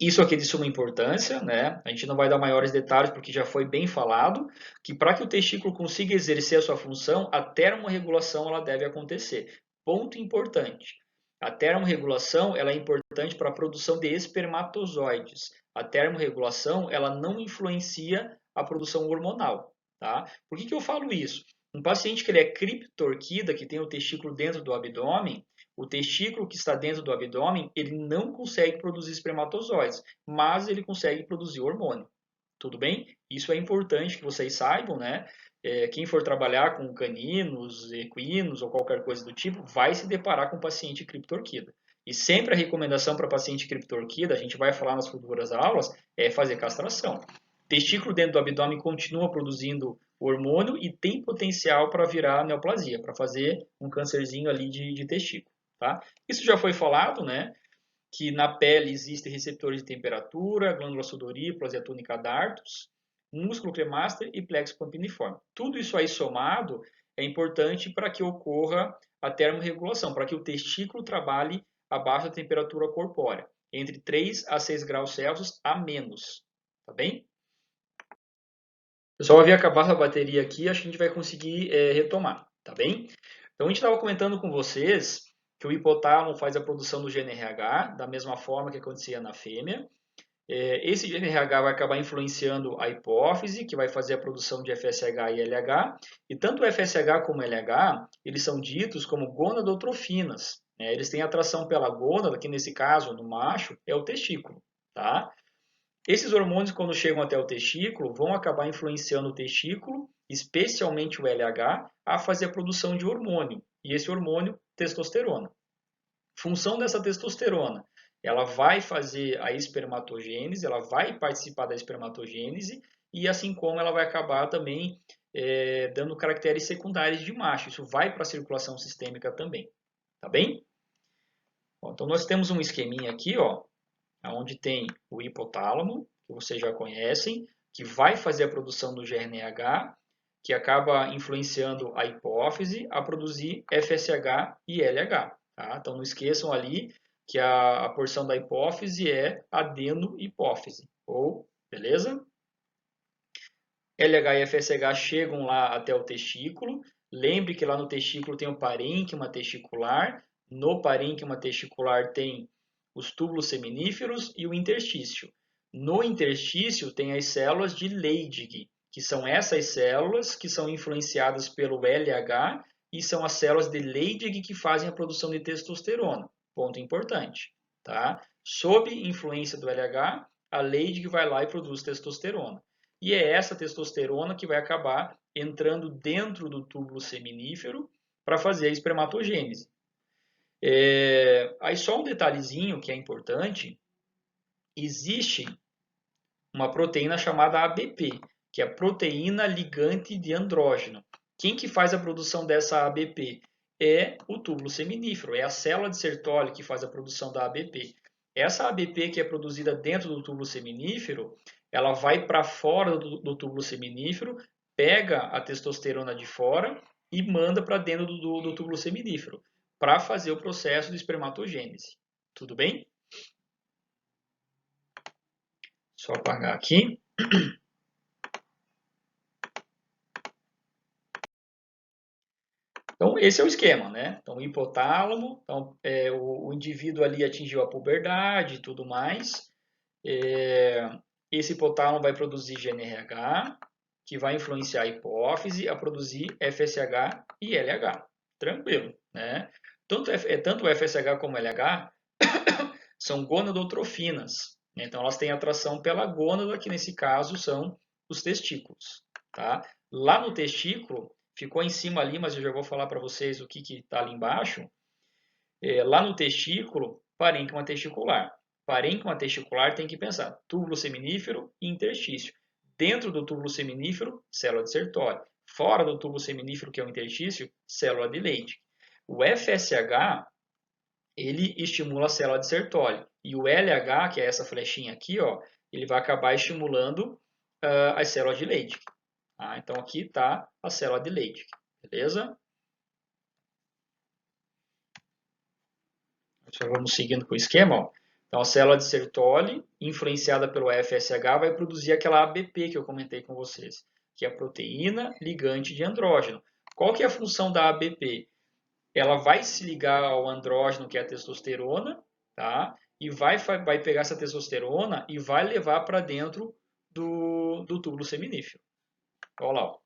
Isso aqui é de suma importância, né? A gente não vai dar maiores detalhes porque já foi bem falado que para que o testículo consiga exercer a sua função, a termorregulação ela deve acontecer. Ponto importante. A termorregulação ela é importante para a produção de espermatozoides. A termorregulação ela não influencia a produção hormonal, tá? Por que eu falo isso? Um paciente que ele é criptorquida, que tem o testículo dentro do abdômen, o testículo que está dentro do abdômen, ele não consegue produzir espermatozoides, mas ele consegue produzir hormônio. Tudo bem? Isso é importante que vocês saibam, né? Quem for trabalhar com caninos, equinos ou qualquer coisa do tipo, vai se deparar com paciente criptorquida. E sempre a recomendação para paciente criptorquida, a gente vai falar nas futuras aulas, é fazer castração. Testículo dentro do abdômen continua produzindo hormônio e tem potencial para virar neoplasia, para fazer um câncerzinho ali de testículo. Tá? Isso já foi falado, né? Que na pele existem receptores de temperatura, glândulas sudoríparas e a túnica dartos, músculo cremaster e plexo pampiniforme. Tudo isso aí somado é importante para que ocorra a termorregulação, para que o testículo trabalhe abaixo da temperatura corpórea, entre 3 a 6 graus Celsius a menos. Tá bem? Pessoal, havia acabado a bateria aqui, acho que a gente vai conseguir retomar, tá bem? Então, a gente estava comentando com vocês que o hipotálamo faz a produção do GNRH, da mesma forma que acontecia na fêmea. Esse GNRH vai acabar influenciando a hipófise, que vai fazer a produção de FSH e LH. E tanto o FSH como o LH, eles são ditos como gonadotrofinas. Né? Eles têm atração pela gônada, que nesse caso, no macho, é o testículo. Tá? Esses hormônios, quando chegam até o testículo, vão acabar influenciando o testículo, especialmente o LH, a fazer a produção de hormônio. E esse hormônio, testosterona. Função dessa testosterona, ela vai fazer a espermatogênese, ela vai participar da espermatogênese e assim como ela vai acabar também dando caracteres secundários de macho. Isso vai para a circulação sistêmica também. Tá bem? Bom, então nós temos um esqueminha aqui, ó, onde tem o hipotálamo, que vocês já conhecem, que vai fazer a produção do GNRH, que acaba influenciando a hipófise a produzir FSH e LH. Tá? Então, não esqueçam ali que a porção da hipófise é adeno-hipófise. Beleza? LH e FSH chegam lá até o testículo. Lembre que lá no testículo tem o parênquima testicular. No parênquima testicular tem os túbulos seminíferos e o interstício. No interstício tem as células de Leydig, que são essas células que são influenciadas pelo LH e são as células de Leydig que fazem a produção de testosterona. Ponto importante. Tá? Sob influência do LH, a Leydig vai lá e produz testosterona. E é essa testosterona que vai acabar entrando dentro do túbulo seminífero para fazer a espermatogênese. Aí só um detalhezinho que é importante, existe uma proteína chamada ABP, que é a proteína ligante de andrógeno. Quem que faz a produção dessa ABP? É o túbulo seminífero, é a célula de Sertoli que faz a produção da ABP. Essa ABP que é produzida dentro do túbulo seminífero, ela vai para fora do túbulo seminífero, pega a testosterona de fora e manda para dentro do túbulo seminífero, para fazer o processo de espermatogênese. Tudo bem? Só apagar aqui. Então, esse é o esquema, né? Então, o hipotálamo, então, o indivíduo ali atingiu a puberdade e tudo mais. Esse hipotálamo vai produzir GNRH, que vai influenciar a hipófise a produzir FSH e LH. Tranquilo, né? Tanto o FSH como o LH são gonadotrofinas, né? Então, elas têm atração pela gônada, que nesse caso são os testículos, tá? Lá no testículo, ficou em cima ali, mas eu já vou falar para vocês o que está ali embaixo. Lá no testículo, parênquima testicular. Parênquima testicular tem que pensar túbulo seminífero e interstício. Dentro do túbulo seminífero, célula de Sertoli. Fora do túbulo seminífero, que é o interstício, célula de Leydig. O FSH, ele estimula a célula de Sertoli. E o LH, que é essa flechinha aqui, ó, ele vai acabar estimulando as células de Leydig. Tá? Então, aqui está a célula de Leydig. Beleza? Já vamos seguindo com o esquema. Ó. Então, a célula de Sertoli, influenciada pelo FSH, vai produzir aquela ABP que eu comentei com vocês, que é a proteína ligante de andrógeno. Qual que é a função da ABP? Ela vai se ligar ao andrógeno, que é a testosterona, tá? E vai pegar essa testosterona e vai levar para dentro do túbulo seminífero. Olha lá. Ó.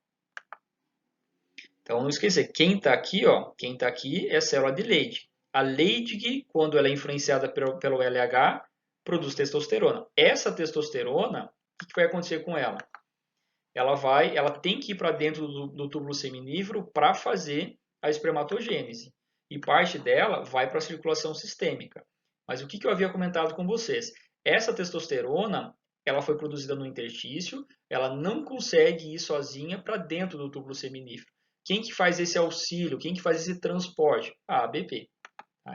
Então, não esquecer, quem está aqui, ó, quem está aqui é a célula de Leydig. A Leydig, quando ela é influenciada pelo LH, produz testosterona. Essa testosterona, o que vai acontecer com ela? Ela tem que ir para dentro do túbulo seminífero para fazer a espermatogênese. E parte dela vai para a circulação sistêmica. Mas o que eu havia comentado com vocês? Essa testosterona, ela foi produzida no interstício, ela não consegue ir sozinha para dentro do túbulo seminífero. Quem que faz esse auxílio? Quem que faz esse transporte? A ABP.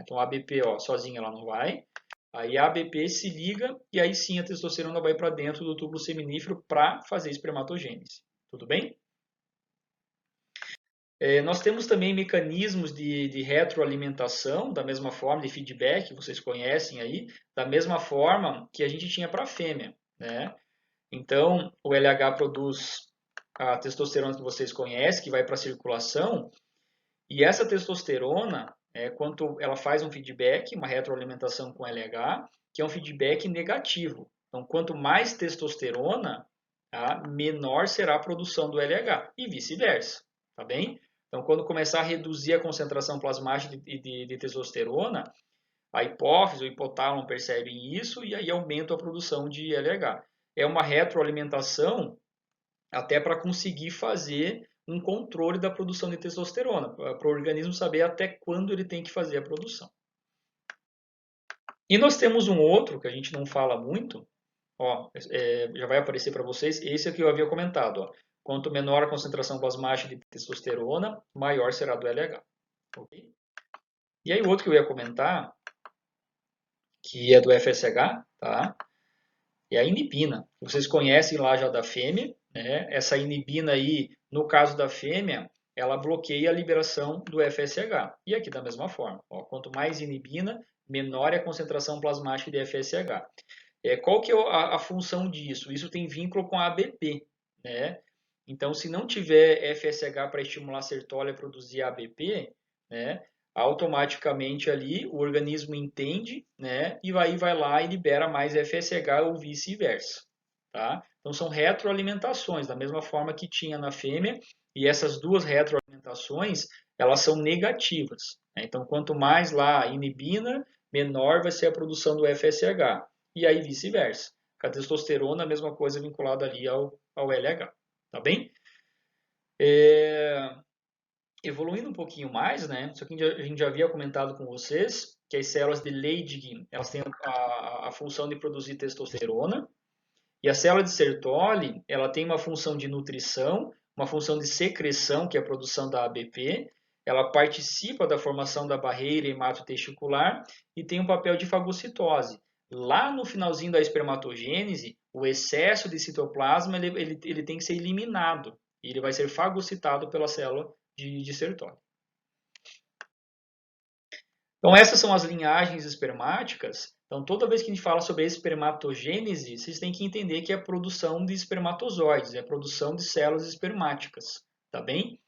Então, a ABP sozinha ela não vai. Aí a ABP se liga e aí sim a testosterona vai para dentro do túbulo seminífero para fazer espermatogênese. Tudo bem? Nós temos também mecanismos de retroalimentação, da mesma forma, de feedback, vocês conhecem aí, da mesma forma que a gente tinha para a fêmea. Né? Então, o LH produz a testosterona que vocês conhecem, que vai para a circulação, e essa testosterona, quando ela faz um feedback, uma retroalimentação com LH, que é um feedback negativo. Então, quanto mais testosterona, tá, menor será a produção do LH, e vice-versa, tá bem? Então, quando começar a reduzir a concentração plasmática de testosterona, a hipófise, o hipotálamo percebem isso e aí aumenta a produção de LH. É uma retroalimentação até para conseguir fazer um controle da produção de testosterona, para o organismo saber até quando ele tem que fazer a produção. E nós temos um outro que a gente não fala muito, ó, já vai aparecer para vocês, esse aqui eu havia comentado. Ó. Quanto menor a concentração plasmática de testosterona, maior será do LH. Okay? E aí o outro que eu ia comentar, que é do FSH, tá? É a inipina. Vocês conhecem lá já da fêmea, né? Essa inibina aí, no caso da fêmea, ela bloqueia a liberação do FSH. E aqui da mesma forma, ó, quanto mais inibina, menor é a concentração plasmática de FSH. Qual que é a função disso? Isso tem vínculo com a ABP, né? Então, se não tiver FSH para estimular a sertólise a produzir ABP, né, automaticamente ali o organismo entende, né, e aí vai lá e libera mais FSH ou vice-versa, tá? Então, são retroalimentações, da mesma forma que tinha na fêmea, e essas duas retroalimentações, elas são negativas, né? Então, quanto mais lá inibina, menor vai ser a produção do FSH, e aí vice-versa. Com a testosterona, a mesma coisa vinculada ali ao LH, tá bem? Evoluindo um pouquinho mais, né? Isso aqui a gente já havia comentado com vocês, que as células de Leydig, elas têm a função de produzir testosterona, e a célula de Sertoli, ela tem uma função de nutrição, uma função de secreção, que é a produção da ABP, ela participa da formação da barreira hematotesticular e tem um papel de fagocitose. Lá no finalzinho da espermatogênese, o excesso de citoplasma ele tem que ser eliminado e ele vai ser fagocitado pela célula de Sertoli. Então, essas são as linhagens espermáticas. Então, toda vez que a gente fala sobre espermatogênese, vocês têm que entender que é a produção de espermatozoides, é a produção de células espermáticas, tá bem?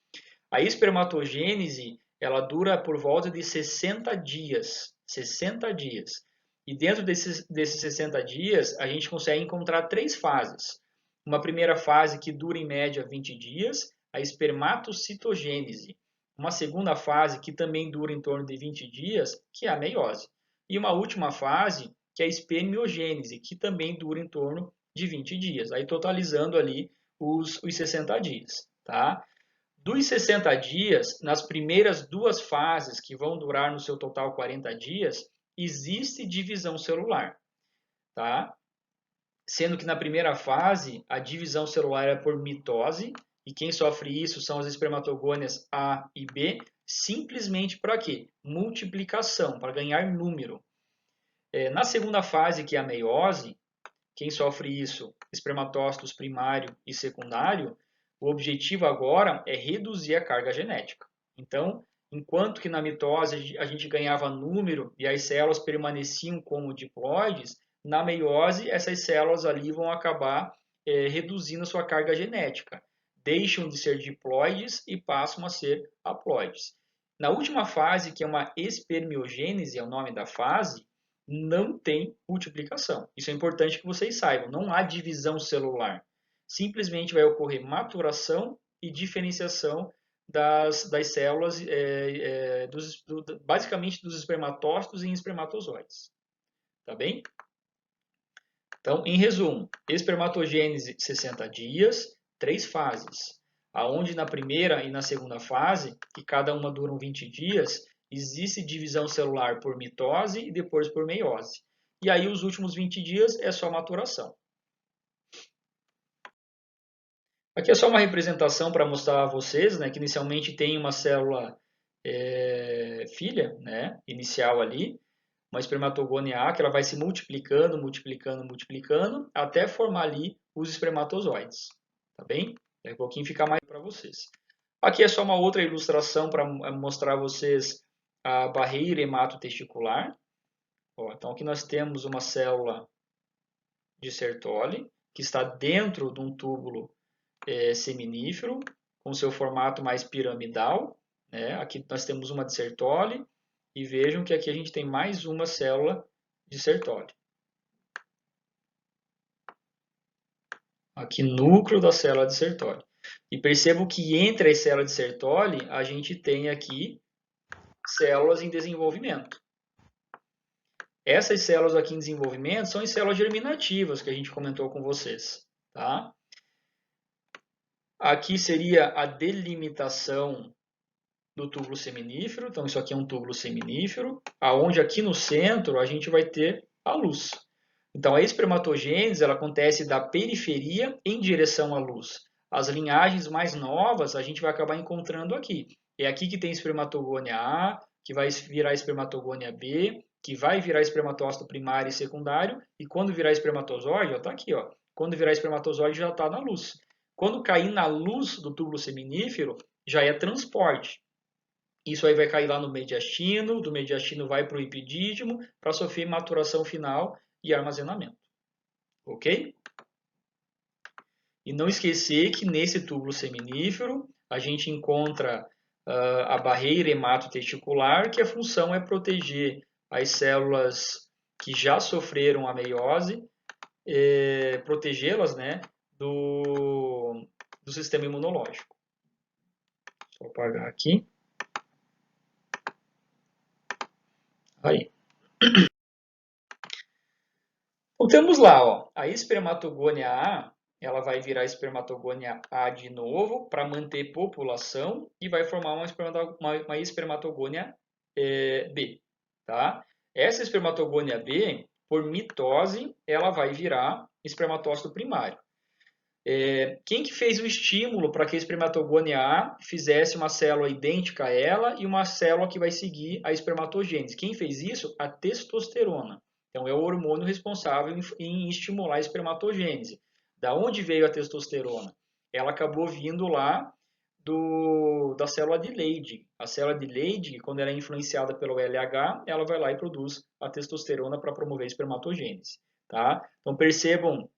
A espermatogênese, ela dura por volta de 60 dias, 60 dias. E dentro desses 60 dias, a gente consegue encontrar três fases. Uma primeira fase que dura em média 20 dias, a espermatocitogênese. Uma segunda fase que também dura em torno de 20 dias, que é a meiose. E uma última fase, que é a espermiogênese, que também dura em torno de 20 dias. Aí totalizando ali os 60 dias, tá? Dos 60 dias, nas primeiras duas fases, que vão durar no seu total 40 dias, existe divisão celular, tá? Sendo que na primeira fase, a divisão celular é por mitose, e quem sofre isso são as espermatogônias A e B, simplesmente para quê? Multiplicação, para ganhar número. Na segunda fase, que é a meiose, quem sofre isso? Espermatócitos primário e secundário. O objetivo agora é reduzir a carga genética. Então, enquanto que na mitose a gente ganhava número e as células permaneciam como diploides, na meiose essas células ali vão acabar reduzindo a sua carga genética. Deixam de ser diploides e passam a ser haploides. Na última fase, que é uma espermiogênese, é o nome da fase, não tem multiplicação. Isso é importante que vocês saibam. Não há divisão celular. Simplesmente vai ocorrer maturação e diferenciação das células, basicamente dos espermatócitos em espermatozoides. Tá bem? Então, em resumo, espermatogênese 60 dias, 3 fases. Aonde na primeira e na segunda fase, que cada uma duram 20 dias, existe divisão celular por mitose e depois por meiose. E aí os últimos 20 dias é só maturação. Aqui é só uma representação para mostrar a vocês, né, que inicialmente tem uma célula filha, né, inicial ali, uma espermatogônia A, que ela vai se multiplicando, multiplicando, multiplicando, até formar ali os espermatozoides. Tá bem? Daqui a pouquinho fica mais para vocês. Aqui é só uma outra ilustração para mostrar a vocês a barreira hematotesticular. Então aqui nós temos uma célula de Sertoli, que está dentro de um túbulo seminífero, com seu formato mais piramidal, né? Aqui nós temos uma de Sertoli, e vejam que aqui a gente tem mais uma célula de Sertoli. Aqui, núcleo da célula de Sertoli. E percebam que entre as células de Sertoli, a gente tem aqui células em desenvolvimento. Essas células aqui em desenvolvimento são as células germinativas que a gente comentou com vocês. Tá? Aqui seria a delimitação do túbulo seminífero. Então, isso aqui é um túbulo seminífero, aonde aqui no centro a gente vai ter a luz. Então, a espermatogênese ela acontece da periferia em direção à luz. As linhagens mais novas a gente vai acabar encontrando aqui. É aqui que tem espermatogônia A, que vai virar espermatogônia B, que vai virar espermatócito primário e secundário, e quando virar espermatozoide, está aqui. Ó. Quando virar espermatozoide já está na luz. Quando cair na luz do túbulo seminífero, já é transporte. Isso aí vai cair lá no mediastino, do mediastino vai para o epidídimo, para sofrer maturação final e armazenamento. Ok? E não esquecer que nesse túbulo seminífero, a gente encontra a barreira hematotesticular, que a função é proteger as células que já sofreram a meiose, protegê-las, né, do sistema imunológico. Vou apagar aqui. Aí. Então, temos lá, ó, a espermatogônia A, ela vai virar espermatogônia A de novo para manter população e vai formar uma espermatogônia B, tá? Essa espermatogônia B, por mitose, ela vai virar espermatócito primário. Quem que fez o estímulo para que a espermatogônia A fizesse uma célula idêntica a ela e uma célula que vai seguir a espermatogênese? Quem fez isso? A testosterona. Então, é o hormônio responsável em estimular a espermatogênese. Da onde veio a testosterona? Ela acabou vindo lá da célula de Leydig. A célula de Leydig, quando ela é influenciada pelo LH, ela vai lá e produz a testosterona para promover a espermatogênese. Tá? Então, percebam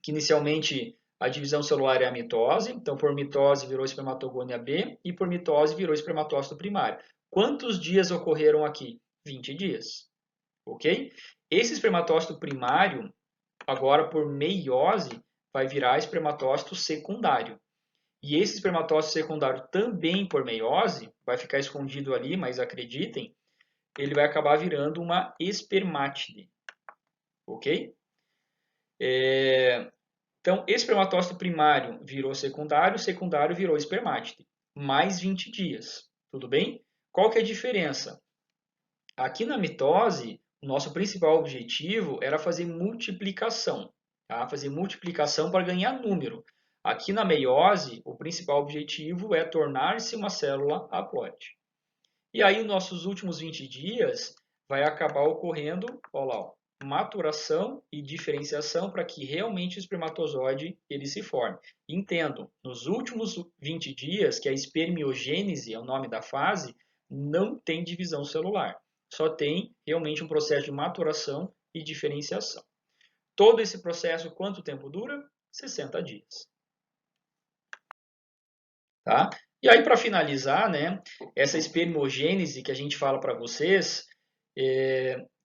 que inicialmente a divisão celular é a mitose, então por mitose virou espermatogônia B e por mitose virou espermatócito primário. Quantos dias ocorreram aqui? 20 dias, ok? Esse espermatócito primário, agora por meiose, vai virar espermatócito secundário. E esse espermatócito secundário também por meiose, vai ficar escondido ali, mas acreditem, ele vai acabar virando uma espermátide, ok? Então, espermatócito primário virou secundário, secundário virou espermátide. Mais 20 dias, tudo bem? Qual que é a diferença? Aqui na mitose, o nosso principal objetivo era fazer multiplicação, tá? Fazer multiplicação para ganhar número. Aqui na meiose, o principal objetivo é tornar-se uma célula haploide. E aí, nos nossos últimos 20 dias, vai acabar ocorrendo, olha lá, ó, maturação e diferenciação para que realmente o espermatozoide ele se forme. Entendam, nos últimos 20 dias, que a espermiogênese é o nome da fase, não tem divisão celular. Só tem realmente um processo de maturação e diferenciação. Todo esse processo, quanto tempo dura? 60 dias. Tá? E aí, para finalizar, né, essa espermogênese que a gente fala para vocês,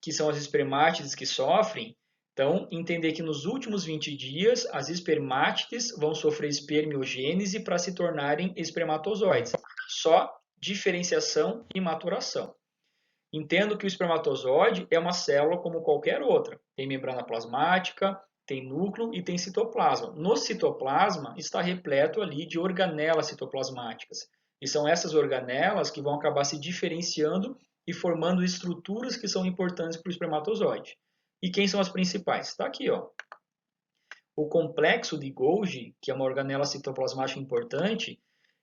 que são as espermátides que sofrem, então, entender que nos últimos 20 dias, as espermátides vão sofrer espermiogênese para se tornarem espermatozoides. Só diferenciação e maturação. Entendo que o espermatozoide é uma célula como qualquer outra. Tem membrana plasmática, tem núcleo e tem citoplasma. No citoplasma está repleto ali de organelas citoplasmáticas. E são essas organelas que vão acabar se diferenciando e formando estruturas que são importantes para o espermatozoide. E quem são as principais? Está aqui, ó. O complexo de Golgi, que é uma organela citoplasmática importante,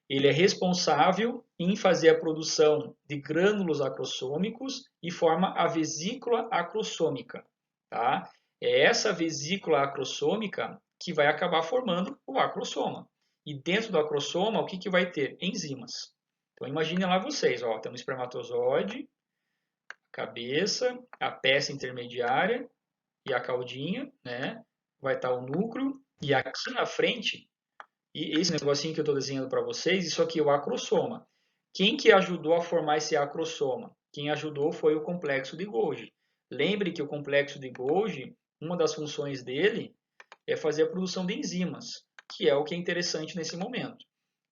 ele é responsável em fazer a produção de grânulos acrossômicos e forma a vesícula acrossômica. Tá? É essa vesícula acrossômica que vai acabar formando o acrossoma. E dentro do acrossoma, o que, que vai ter? Enzimas. Então, imaginem lá vocês, ó, tem um espermatozoide, cabeça, a peça intermediária e a caudinha, né? Vai estar o núcleo, e aqui na frente, e esse negocinho que eu estou desenhando para vocês, isso aqui é o acrossoma. Quem que ajudou a formar esse acrossoma? Quem ajudou foi o complexo de Golgi. Lembre que o complexo de Golgi, uma das funções dele é fazer a produção de enzimas, que é o que é interessante nesse momento.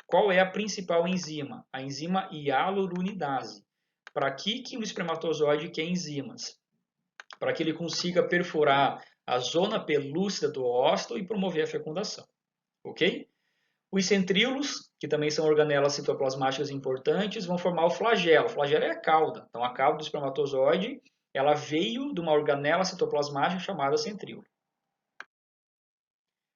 Qual é a principal enzima? A enzima hialuronidase. Para que o espermatozoide quer enzimas? Para que ele consiga perfurar a zona pelúcida do óvulo e promover a fecundação. Ok? Os centríolos, que também são organelas citoplasmáticas importantes, vão formar o flagelo. O flagelo é a cauda. Então, a cauda do espermatozoide, ela veio de uma organela citoplasmática chamada centríolo.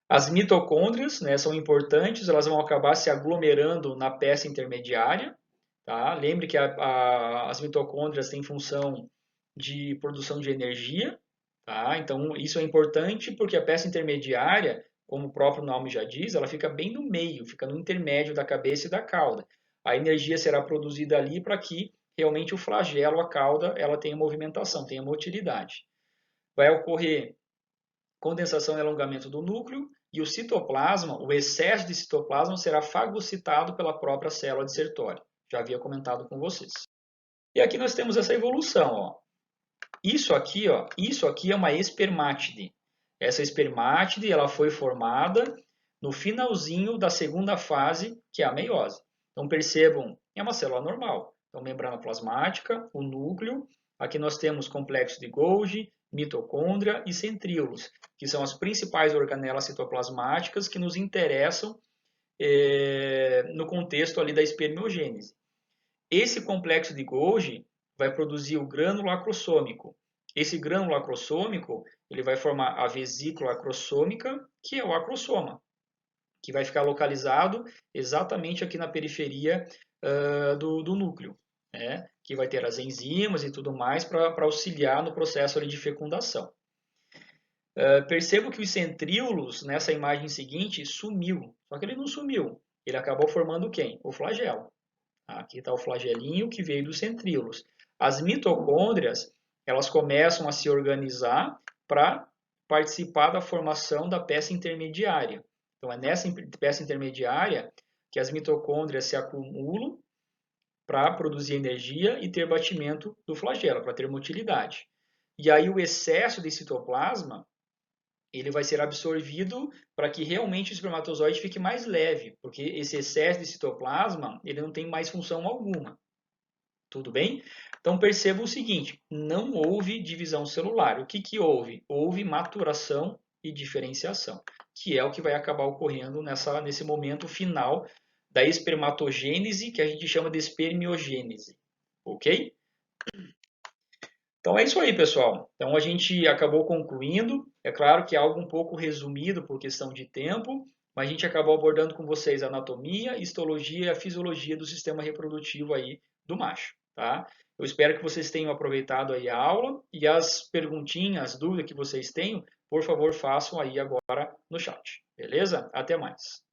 As mitocôndrias, né, são importantes, elas vão acabar se aglomerando na peça intermediária. Tá? Lembre que as mitocôndrias têm função de produção de energia. Tá? Então, isso é importante porque a peça intermediária como o próprio nome já diz, ela fica bem no meio, fica no intermédio da cabeça e da cauda. A energia será produzida ali para que realmente o flagelo, a cauda, ela tenha movimentação, tenha motilidade. Vai ocorrer condensação e alongamento do núcleo e o citoplasma, o excesso de citoplasma será fagocitado pela própria célula dissertória. Já havia comentado com vocês. E aqui nós temos essa evolução, ó. Isso aqui é uma espermátide. Essa espermátide, ela foi formada no finalzinho da segunda fase, que é a meiose. Então percebam, é uma célula normal. Então membrana plasmática, o núcleo, aqui nós temos complexo de Golgi, mitocôndria e centríolos, que são as principais organelas citoplasmáticas que nos interessam no contexto ali da espermiogênese. Esse complexo de Golgi vai produzir o grânulo acrossômico. Esse grânulo acrossômico ele vai formar a vesícula acrossômica, que é o acrossoma, que vai ficar localizado exatamente aqui na periferia do núcleo, né? Que vai ter as enzimas e tudo mais para auxiliar no processo ali de fecundação. Percebo que os centríolos, nessa imagem seguinte, sumiu. Só que ele não sumiu. Ele acabou formando quem? O flagelo. Aqui está o flagelinho que veio dos centríolos. As mitocôndrias, elas começam a se organizar para participar da formação da peça intermediária. Então, é nessa peça intermediária que as mitocôndrias se acumulam para produzir energia e ter batimento do flagelo, para ter motilidade. E aí o excesso de citoplasma, ele vai ser absorvido para que realmente o espermatozoide fique mais leve, porque esse excesso de citoplasma, ele não tem mais função alguma. Tudo bem? Então perceba o seguinte, não houve divisão celular. O que houve? Houve maturação e diferenciação, que é o que vai acabar ocorrendo nesse momento final da espermatogênese, que a gente chama de espermiogênese. Ok? Então é isso aí, pessoal. Então a gente acabou concluindo. É claro que é algo um pouco resumido por questão de tempo, mas a gente acabou abordando com vocês a anatomia, histologia e a fisiologia do sistema reprodutivo aí do macho, tá? Eu espero que vocês tenham aproveitado aí a aula e as perguntinhas, dúvidas que vocês tenham, por favor, façam aí agora no chat. Beleza? Até mais.